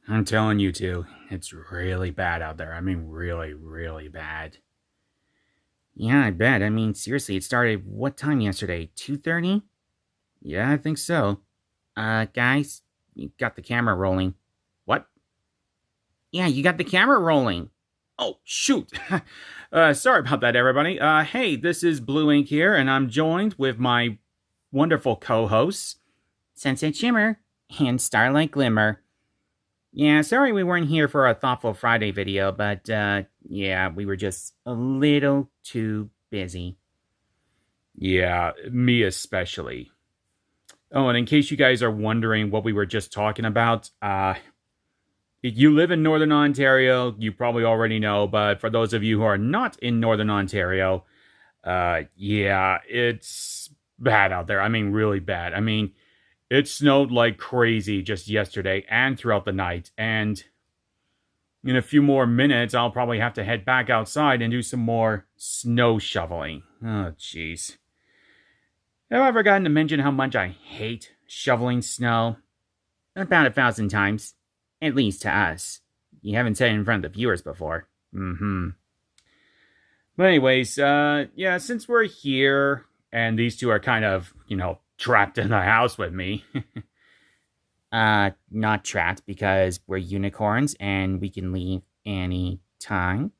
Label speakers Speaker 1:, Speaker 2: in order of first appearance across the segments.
Speaker 1: I'm telling you two, it's really bad out there. I mean, really, really bad. Yeah, I bet. I mean, seriously, it started what time yesterday? 2:30? Yeah, I think so. Guys, you got the camera rolling. What? Yeah, you got the camera rolling. Oh, shoot. Sorry about that, everybody. Hey, this is Blue Ink here, and I'm joined with my wonderful co-hosts, Sensei Shimmer and Starlight Glimmer. Yeah, sorry we weren't here for a Thoughtful Friday video, but yeah, we were just a little too busy. Yeah, me especially. Oh, and in case you guys are wondering what we were just talking about, if you live in Northern Ontario, you probably already know, but for those of you who are not in Northern Ontario, yeah, it's bad out there. I mean, really bad. I mean, it snowed like crazy just yesterday and throughout the night, and in a few more minutes, I'll probably have to head back outside and do some more snow shoveling. Oh, jeez. Have I forgotten to mention how much I hate shoveling snow? About 1,000 times. At least to us. You haven't said it in front of the viewers before. Mm-hmm. But anyways, yeah, since we're here, and these two are kind of, trapped in the house with me. Not trapped because we're unicorns and we can leave any time.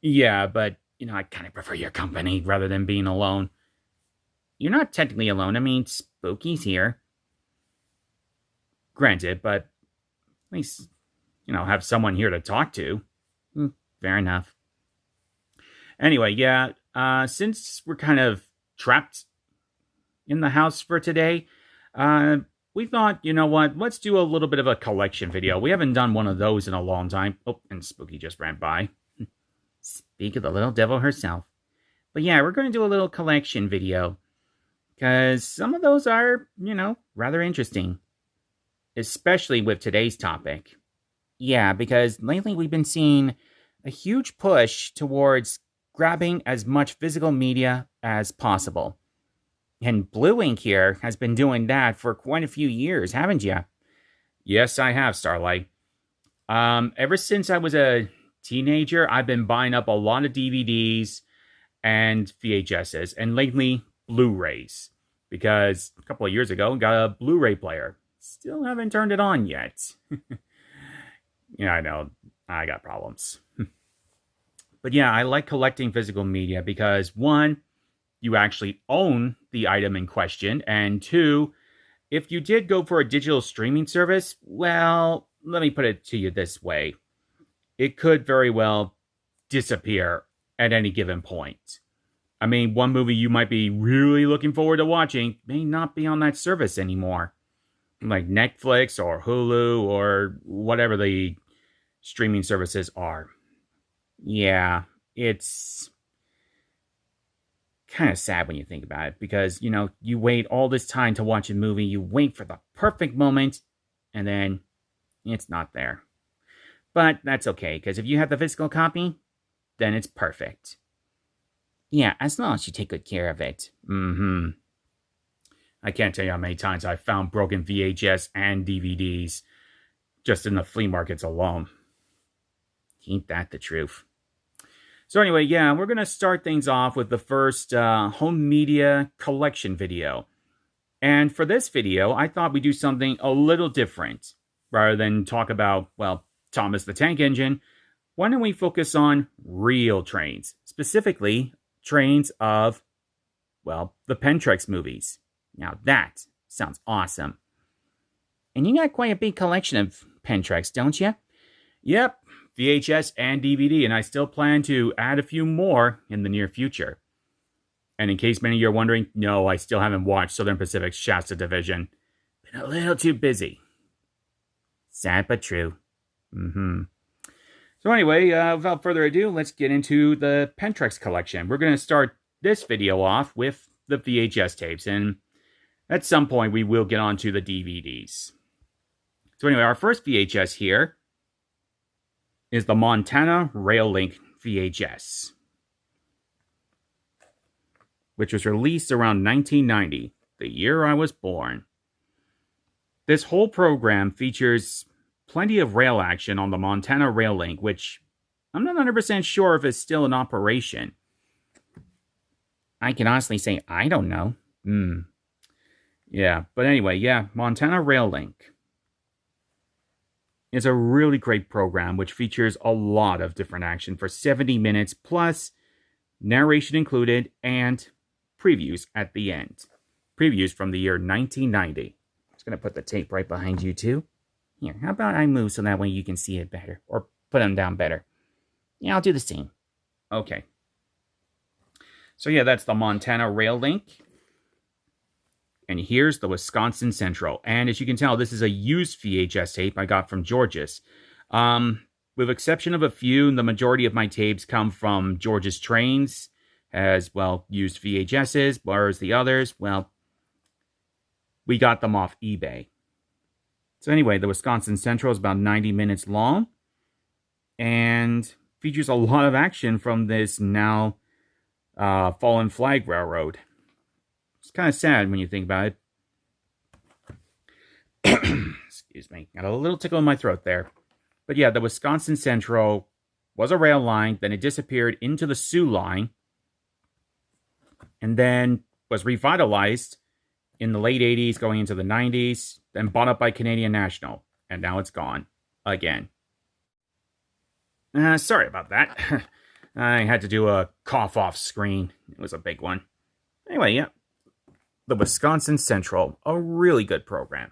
Speaker 1: Yeah, but, I kind of prefer your company rather than being alone. You're not technically alone. I mean, Spooky's here. Granted, but at least, have someone here to talk to. Fair enough. Anyway, yeah, since we're kind of trapped in the house for today, we thought, you know what, let's do a little bit of a collection video. We haven't done one of those in a long time. Oh, and Spooky just ran by. Speak of the little devil herself. But yeah, we're going to do a little collection video. Because some of those are, rather interesting. Especially with today's topic. Yeah, because lately we've been seeing a huge push towards grabbing as much physical media as possible. And Blue Ink here has been doing that for quite a few years, haven't you? Yes, I have, Starlight. Ever since I was a teenager, I've been buying up a lot of DVDs and VHSs, and lately Blu-rays. Because a couple of years ago, I got a Blu-ray player. Still haven't turned it on yet. Yeah, I know. I got problems. But yeah, I like collecting physical media because one, you actually own the item in question, and two, if you did go for a digital streaming service, well, let me put it to you this way. It could very well disappear at any given point. I mean, one movie you might be really looking forward to watching may not be on that service anymore. Like Netflix or Hulu or whatever the streaming services are. Yeah, it's kind of sad when you think about it because, you wait all this time to watch a movie, you wait for the perfect moment, and then it's not there. But that's okay, because if you have the physical copy, then it's perfect. Yeah, as long as you take good care of it. Mm-hmm. I can't tell you how many times I've found broken VHS and DVDs just in the flea markets alone. Ain't that the truth? So anyway, yeah, we're going to start things off with the first home media collection video. And for this video, I thought we'd do something a little different. Rather than talk about, well, Thomas the Tank Engine, why don't we focus on real trains? Specifically, trains of, well, the Pentrex movies. Now that sounds awesome. And you got quite a big collection of Pentrex, don't you? Yep, VHS and DVD, and I still plan to add a few more in the near future. And in case many of you are wondering, no, I still haven't watched Southern Pacific's Shasta Division. Been a little too busy. Sad but true. Mm-hmm. So anyway, without further ado, let's get into the Pentrex collection. We're going to start this video off with the VHS tapes, and at some point we will get onto the DVDs. So anyway, our first VHS here is the Montana Rail Link VHS, which was released around 1990, the year I was born. This whole program features plenty of rail action on the Montana Rail Link, which I'm not 100% sure if it's still in operation. I can honestly say I don't know. Yeah, but anyway, yeah, Montana Rail Link is a really great program which features a lot of different action for 70 minutes plus narration included and previews at the end. Previews from the year 1990. I'm just going to put the tape right behind you too. Here, how about I move so that way you can see it better? Or put them down better. Yeah, I'll do the same. Okay. So yeah, that's the Montana Rail Link. And here's the Wisconsin Central. And as you can tell, this is a used VHS tape I got from George's. With exception of a few, the majority of my tapes come from George's Trains, as well, used VHSs, whereas the others, well, we got them off eBay. So anyway, the Wisconsin Central is about 90 minutes long and features a lot of action from this now fallen flag railroad. It's kind of sad when you think about it. Excuse me. Got a little tickle in my throat there. But yeah, the Wisconsin Central was a rail line, then it disappeared into the Sioux line, and then was revitalized in the late 80s, going into the 90s, then bought up by Canadian National, and now it's gone again. Sorry about that. I had to do a cough off screen. It was a big one. Anyway, yeah. The Wisconsin Central, a really good program.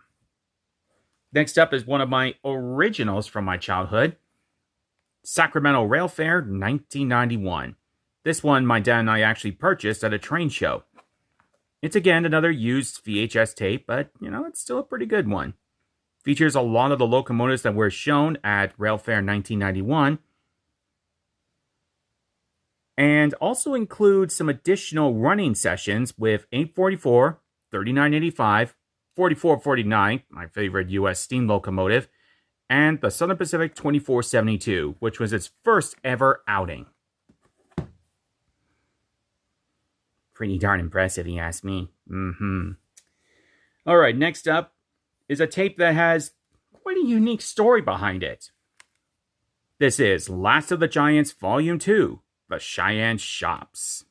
Speaker 1: Next up is one of my originals from my childhood. Sacramento Rail Fair, 1991. This one my dad and I actually purchased at a train show. It's again another used VHS tape, but, it's still a pretty good one. Features a lot of the locomotives that were shown at Rail Fair 1991. And also includes some additional running sessions with 844, 3985, 4449, my favorite U.S. steam locomotive, and the Southern Pacific 2472, which was its first ever outing. Pretty darn impressive, you ask me. Alright, next up is a tape that has quite a unique story behind it. This is Last of the Giants Volume 2, The Cheyenne Shops.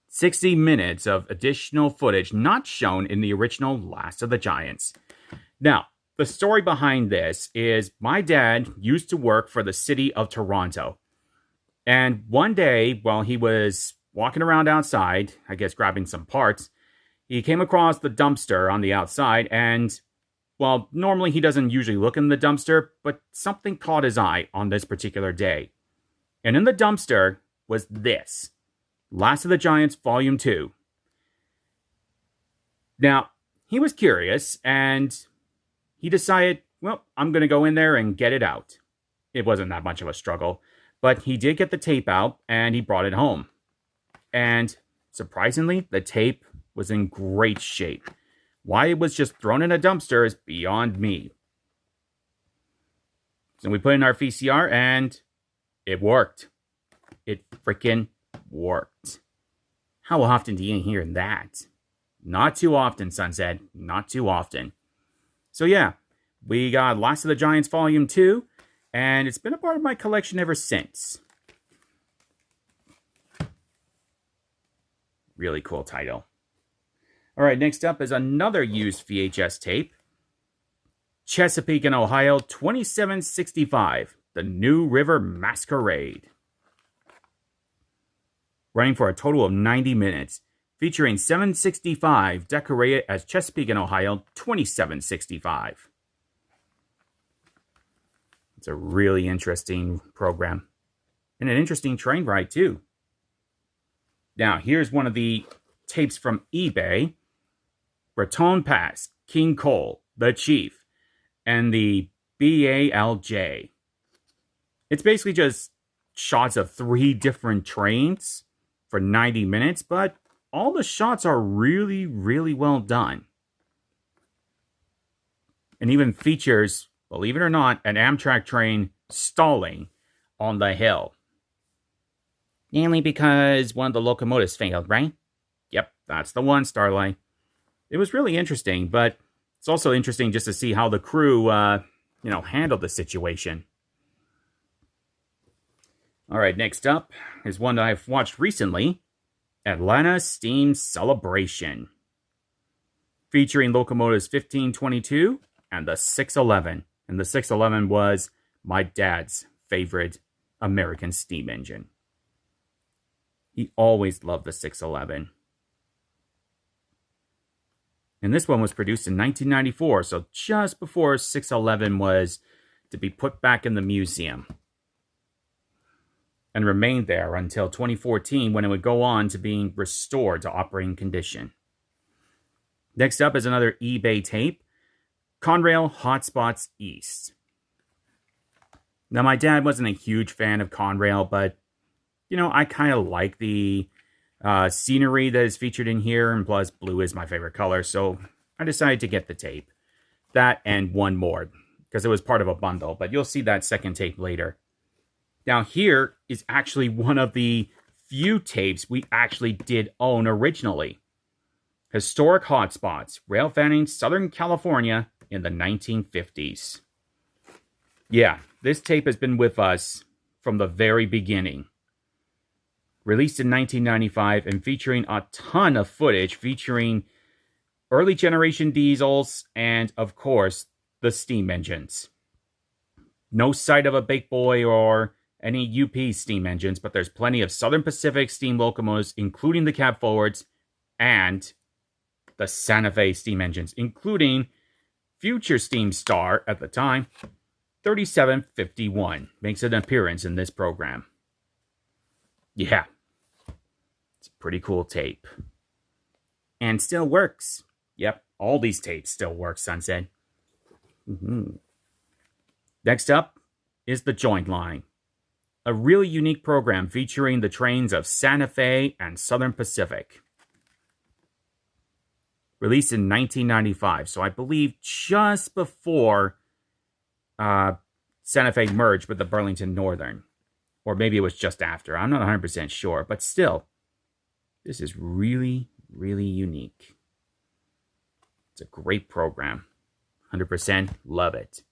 Speaker 1: 60 minutes of additional footage not shown in the original Last of the Giants. Now, the story behind this is my dad used to work for the city of Toronto. And one day, while he was walking around outside, I guess grabbing some parts, he came across the dumpster on the outside and, well, normally he doesn't usually look in the dumpster, but something caught his eye on this particular day. And in the dumpster was this, Last of the Giants Volume 2. Now, he was curious, and he decided, well, I'm going to go in there and get it out. It wasn't that much of a struggle, but he did get the tape out, and he brought it home. And surprisingly, the tape was in great shape. Why it was just thrown in a dumpster is beyond me. So we put in our VCR, and it worked. It freaking worked. How often do you hear that? Not too often, Sunset. Not too often. So yeah, we got Last of the Giants Volume 2, and it's been a part of my collection ever since. Really cool title. Alright, next up is another used VHS tape. Chesapeake and Ohio 2765, The New River Masquerade. Running for a total of 90 minutes, featuring 765 decorated as Chesapeake and Ohio 2765. It's a really interesting program. And an interesting train ride, too. Now, here's one of the tapes from eBay. Breton Pass, King Cole, The Chief, and the BALJ. It's basically just shots of 3 different trains for 90 minutes, but all the shots are really, really well done. And even features, believe it or not, an Amtrak train stalling on the hill. Mainly because one of the locomotives failed, right? Yep, that's the one, Starlight. It was really interesting, but It's also interesting just to see how the crew, handled the situation. All right, next up is one that I've watched recently, Atlanta Steam Celebration, featuring locomotives 1522 and the 611. And the 611 was my dad's favorite American steam engine. He always loved the 611. And this one was produced in 1994, so just before 611 was to be put back in the museum. And remained there until 2014 when it would go on to being restored to operating condition. Next up is another eBay tape, Conrail Hotspots East. Now, my dad wasn't a huge fan of Conrail, but, I kind of like the scenery that is featured in here, and plus blue is my favorite color, so I decided to get the tape. That and one more, because it was part of a bundle, but you'll see that second tape later. Now, here is actually one of the few tapes we actually did own originally. Historic Hotspots, rail fanning Southern California in the 1950s. Yeah, this tape has been with us from the very beginning. Released in 1995 and featuring a ton of footage featuring early generation diesels and, of course, the steam engines. No sight of a big boy or any UP steam engines, but there's plenty of Southern Pacific steam locomotives, including the cab forwards, and the Santa Fe steam engines, including future steam star at the time, 3751, makes an appearance in this program. Yeah, it's a pretty cool tape. And still works. Yep, all these tapes still work, Sunset. Next up is the Joint Line. A really unique program featuring the trains of Santa Fe and Southern Pacific. Released in 1995, so I believe just before Santa Fe merged with the Burlington Northern. Or maybe it was just after. I'm not 100% sure, but still, this is really, really unique. It's a great program. 100% love it.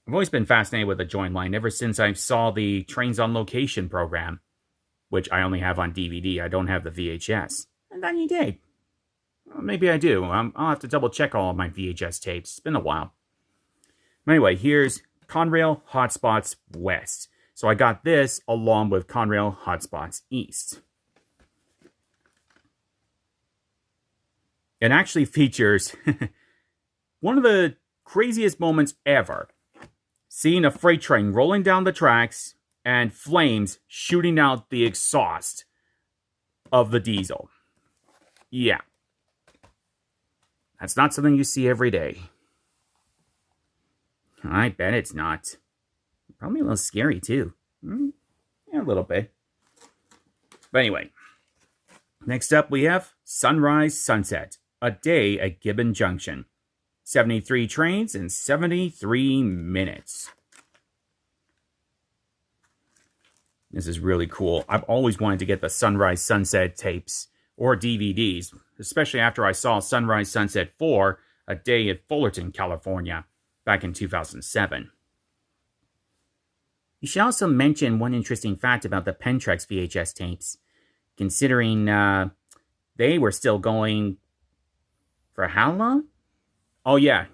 Speaker 1: I've always been fascinated with the Joint Line ever since I saw the Trains on Location program, which I only have on DVD. I don't have the VHS. And then you did. Well, maybe I do. I'll have to double check all of my VHS tapes. It's been a while. Anyway, here's Conrail Hotspots West. So I got this along with Conrail Hotspots East. It actually features one of the craziest moments ever. Seeing a freight train rolling down the tracks and flames shooting out the exhaust of the diesel. Yeah. That's not something you see every day. I bet it's not. Probably a little scary, too. Yeah, a little bit. But anyway. Next up, we have Sunrise Sunset. A day at Gibbon Junction. 73 trains in 73 minutes. This is really cool. I've always wanted to get the Sunrise Sunset tapes or DVDs, especially after I saw Sunrise Sunset 4, A Day at Fullerton, California, back in 2007. You should also mention one interesting fact about the Pentrex VHS tapes, considering they were still going for how long? Oh, yeah.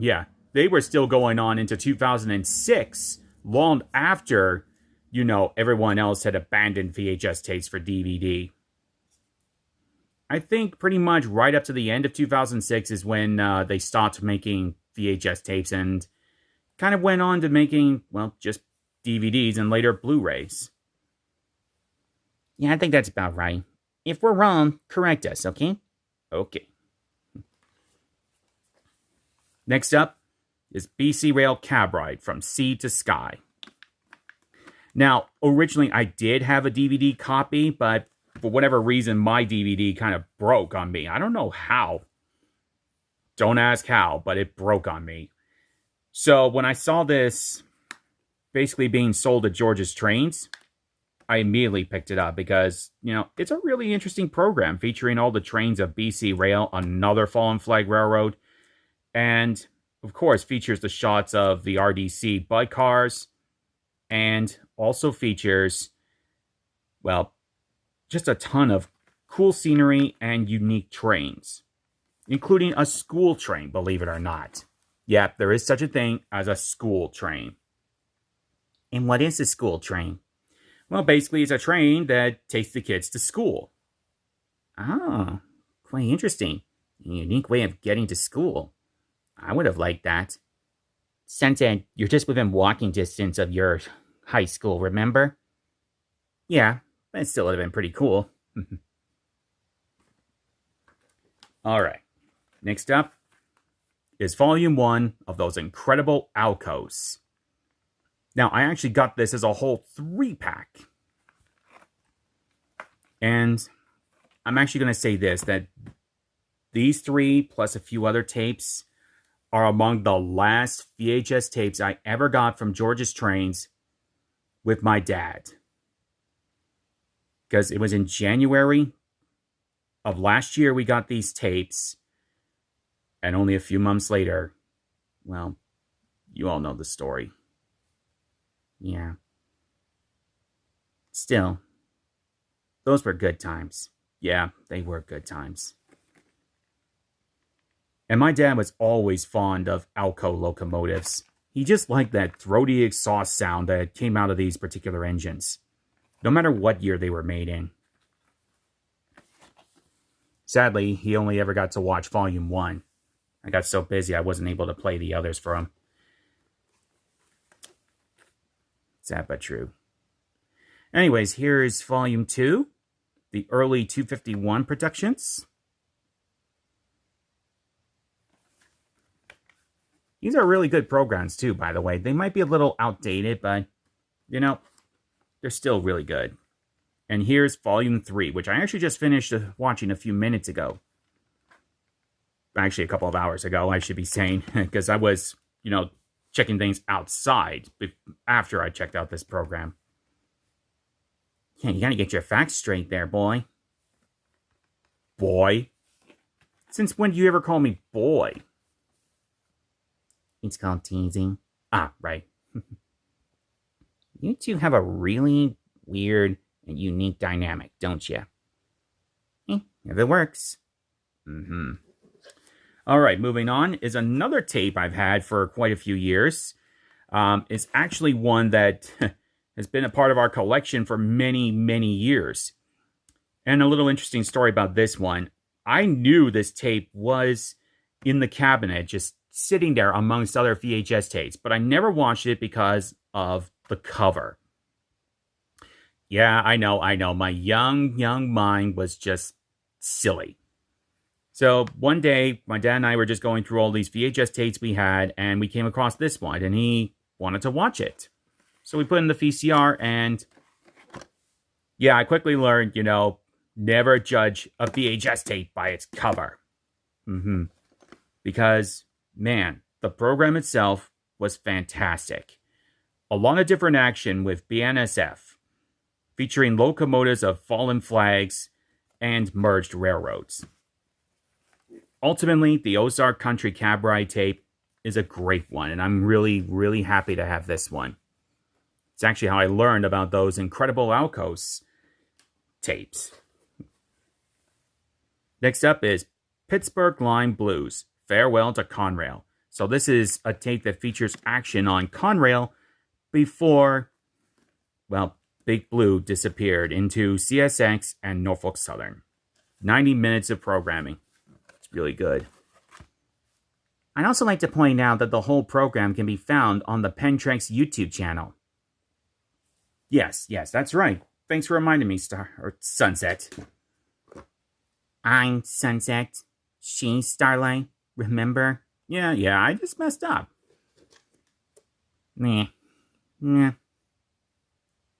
Speaker 1: They were still going on into 2006, long after, everyone else had abandoned VHS tapes for DVD. I think pretty much right up to the end of 2006 is when they stopped making VHS tapes and kind of went on to making, just DVDs and later Blu-rays. Yeah, I think that's about right. If we're wrong, correct us, okay? Okay. Next up is BC Rail Cab Ride from Sea to Sky. Now, originally I did have a DVD copy, but for whatever reason, my DVD kind of broke on me. I don't know how. Don't ask how, but it broke on me. So when I saw this basically being sold at George's Trains, I immediately picked it up because, it's a really interesting program featuring all the trains of BC Rail, another Fallen Flag Railroad. And, of course, features the shots of the RDC bike cars and also features, well, just a ton of cool scenery and unique trains, including a school train, believe it or not. Yep, there is such a thing as a school train. And what is a school train? Well, basically, it's a train that takes the kids to school. Oh, quite interesting. A unique way of getting to school. I would have liked that. Sensei, you're just within walking distance of your high school, remember? Yeah, but it still would have been pretty cool. Alright, next up is Volume 1 of those incredible Alcos. Now, I actually got this as a whole 3-pack. And I'm actually going to say this, that these 3, plus a few other tapes, are among the last VHS tapes I ever got from George's Trains with my dad. Because it was in January of last year we got these tapes. And only a few months later, well, you all know the story. Yeah. Still, those were good times. Yeah, they were good times. And my dad was always fond of Alco locomotives. He just liked that throaty exhaust sound that came out of these particular engines, no matter what year they were made in. Sadly, he only ever got to watch Volume 1. I got so busy I wasn't able to play the others for him. Sad but true. Anyways, here is Volume 2, the early 251 productions. These are really good programs too, by the way. They might be a little outdated, but, you know, they're still really good. And here's Volume 3, which I actually just finished watching a few minutes ago. Actually, a couple of hours ago, I should be saying, because I was, checking things outside after I checked out this program. Yeah, you gotta get your facts straight there, boy. Boy? Since when do you ever call me boy? It's called teasing. Ah, right. You two have a really weird and unique dynamic, don't you? If it works. Alright, moving on is another tape I've had for quite a few years. It's actually one that has been a part of our collection for many, many years. And a little interesting story about this one. I knew this tape was in the cabinet, just sitting there amongst other VHS tapes, but I never watched it because of the cover. Yeah, I know. My young mind was just silly. So one day, my dad and I were just going through all these VHS tapes we had, and we came across this one, and he wanted to watch it. So we put in the VCR, and yeah, I quickly learned, never judge a VHS tape by its cover. Because, man, the program itself was fantastic. A lot of different action with BNSF, featuring locomotives of fallen flags and merged railroads. Ultimately, the Ozark Country Cab Ride tape is a great one, and I'm really, really happy to have this one. It's actually how I learned about those incredible Alcos tapes. Next up is Pittsburgh Line Blues, Farewell to Conrail. So this is a tape that features action on Conrail before, well, Big Blue disappeared into CSX and Norfolk Southern. 90 minutes of programming. It's really good. I'd also like to point out that the whole program can be found on the Pentrex YouTube channel. Yes, that's right. Thanks for reminding me, Sunset. I'm Sunset. She's Starlight. Remember? Yeah, I just messed up. Nah.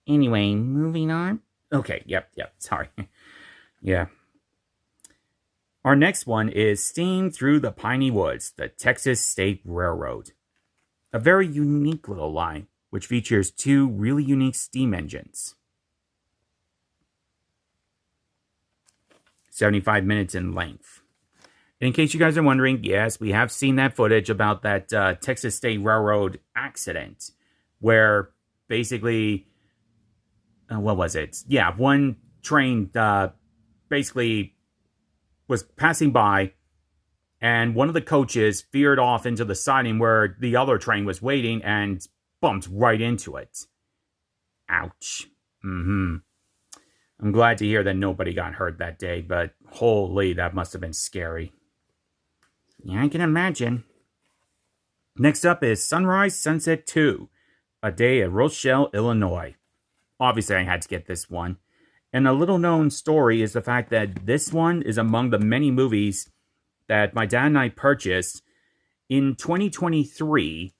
Speaker 1: Anyway, moving on. Okay, yep, sorry. Yeah. Our next one is Steam Through the Piney Woods, the Texas State Railroad. A very unique little line, which features 2 really unique steam engines. 75 minutes in length. In case you guys are wondering, yes, we have seen that footage about that Texas State Railroad accident where basically, what was it? Yeah, one train basically was passing by and one of the coaches veered off into the siding where the other train was waiting and bumped right into it. Ouch. I'm glad to hear that nobody got hurt that day, but holy, that must have been scary. Yeah, I can imagine. Next up is Sunrise Sunset 2, A Day at Rochelle, Illinois. Obviously, I had to get this one. And a little known story is the fact that this one is among the many movies that my dad and I purchased in 2023.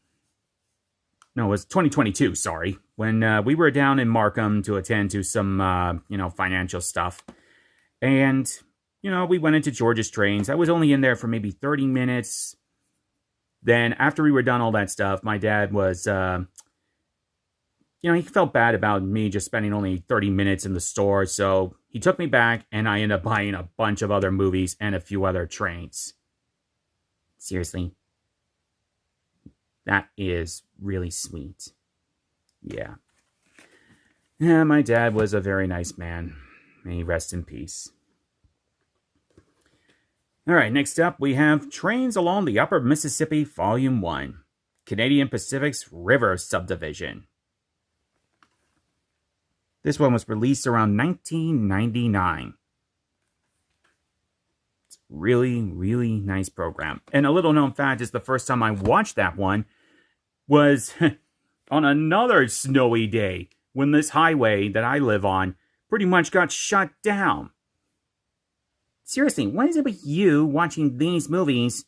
Speaker 1: No, it was 2022, sorry. When we were down in Markham to attend to some, financial stuff. And, we went into George's Trains. I was only in there for maybe 30 minutes. Then after we were done all that stuff, my dad was, he felt bad about me just spending only 30 minutes in the store. So he took me back and I ended up buying a bunch of other movies and a few other trains. Seriously. That is really sweet. Yeah. Yeah, my dad was a very nice man. May he rest in peace. All right, next up we have Trains Along the Upper Mississippi Volume 1, Canadian Pacific's River Subdivision. This one was released around 1999. It's really, really nice program. And a little known fact is the first time I watched that one was on another snowy day when this highway that I live on pretty much got shut down. Seriously, what is it with you watching these movies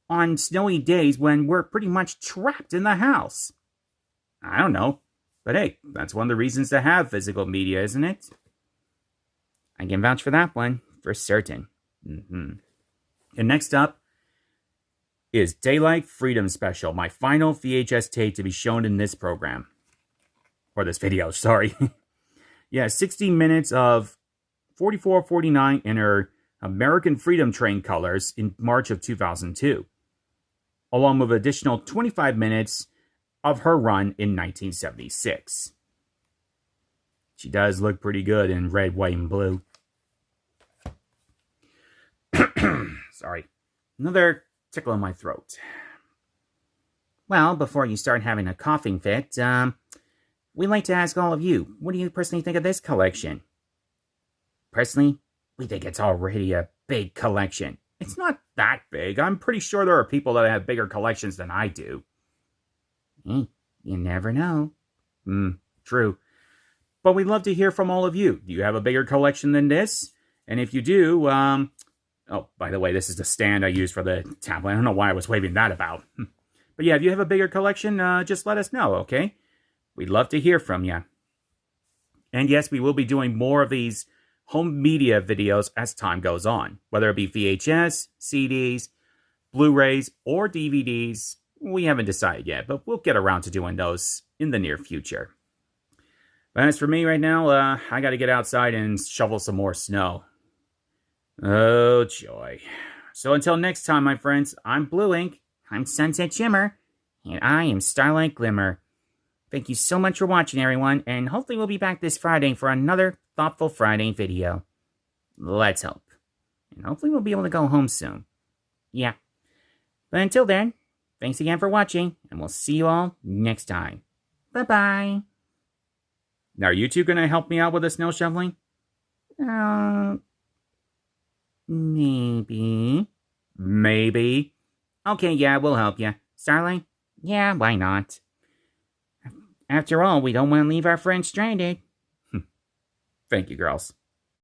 Speaker 1: on snowy days when we're pretty much trapped in the house? I don't know. But hey, that's one of the reasons to have physical media, isn't it? I can vouch for that one, for certain. And next up is Daylight Freedom Special, my final VHS tape to be shown in this program. Or this video, sorry. Yeah, 60 minutes of 4449 in her American Freedom Train colors in March of 2002, along with additional 25 minutes of her run in 1976. She does look pretty good in red, white, and blue. Sorry. Another tickle in my throat. Well, before you start having a coughing fit, we'd like to ask all of you, what do you personally think of this collection? Personally, we think it's already a big collection. It's not that big. I'm pretty sure there are people that have bigger collections than I do. You never know. True. But we'd love to hear from all of you. Do you have a bigger collection than this? And if you do, oh, by the way, this is the stand I use for the tablet. I don't know why I was waving that about. But yeah, if you have a bigger collection, just let us know, okay? We'd love to hear from you. And yes, we will be doing more of these home media videos as time goes on. Whether it be VHS, CDs, Blu-rays, or DVDs, we haven't decided yet, but we'll get around to doing those in the near future. But as for me right now, I gotta get outside and shovel some more snow. Oh, joy. So until next time, my friends, I'm Blue Ink, I'm Sunset Shimmer, and I am Starlight Glimmer. Thank you so much for watching, everyone, and hopefully we'll be back this Friday for another Thoughtful Friday video. Let's hope. And hopefully we'll be able to go home soon. Yeah. But until then, thanks again for watching, and we'll see you all next time. Bye-bye. Now, are you two going to help me out with the snow shoveling? Maybe. Maybe. Okay, yeah, we'll help you. Starlight? Yeah, why not? After all, we don't want to leave our friends stranded. Thank you, girls.